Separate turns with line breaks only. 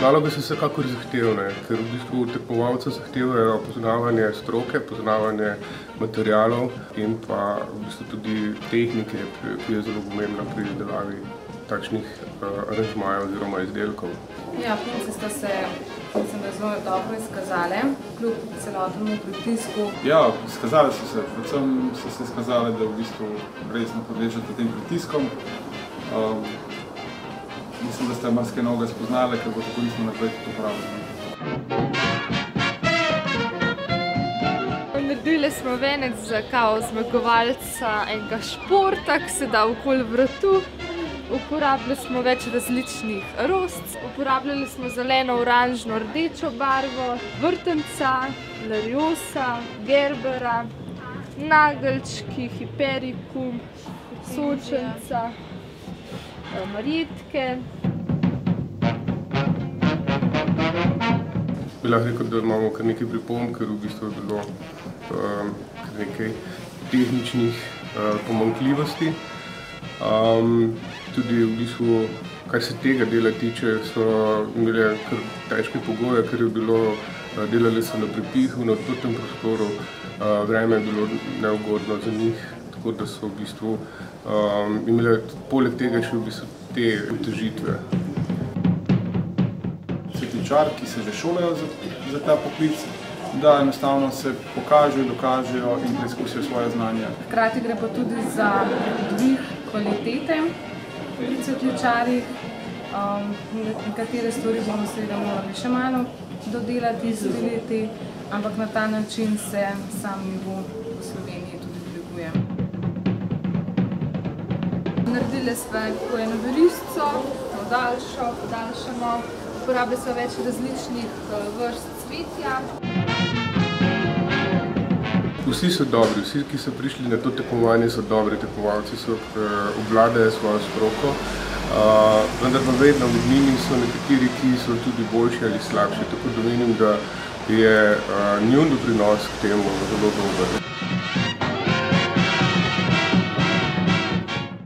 Naloge so vsekakor zahtevne, ker v bistvu tekmovalci zahtevajo poznavanje stroke, poznavanje materialov in pa v bistvu tudi tehnike, ki je zelo pomembna pri izdelavi takšnih aranžmajev oziroma izdelkov.
Ja, punce sta se, mislim, da zelo dobro izkazale, kljub celotnemu pritisku.
Ja, izkazale so se, predvsem so se izkazale, da v bistvu resno podležete tem pritiskom. Mislim, da ste marsikaj novega spoznali, ker bo tako nismo naprej tudi upravljali.
Naredili smo venec za kao zmagovalca enega športa, ki se da okoli vratu. Uporabljali smo več različnih rozc, uporabljali smo zeleno, oranžno, rdečo barvo, vrtenca, lariosa, gerbera, nageljčki, hiperikum, sočenca, marjetke.
Bi lahko rekel, da imamo kar nekaj pripomb, ker v bistvu je bilo kar nekaj tehničnih pomanjkljivosti. Tudi v bistvu, kar se tega dela tiče, so imeli kar težke pogoje, ker je bilo, delali so na prepihu, na odprtem prostoru, vreme je bilo neugodno za njih, tako da so v bistvu imeli poleg tega še v bistvu te otežitve.
Cvetličar, ki se že šolajo za ta poklic, da enostavno se pokažejo, dokažejo in preizkusijo svoje znanje.
Hkrati gre pa tudi za dvig kvalitete pri cvetličarjih. Nekatere stvari bomo seveda morali še malo dodelati, izdelati, ampak na ta način se sam nivo v Sloveniji tudi dviguje. Naredili smo eno verižico, podaljšamo, uporabili smo več različnih vrst cvetja.
Vsi so dobri, vsi, ki so prišli na to tekmovanje, so dobri tekmovalci, obvladajo svojo stroko, vendar pa vedno med njimi so nekateri, ki so tudi boljši ali slabši, tako da menim, da je njun doprinos k temu zelo dober.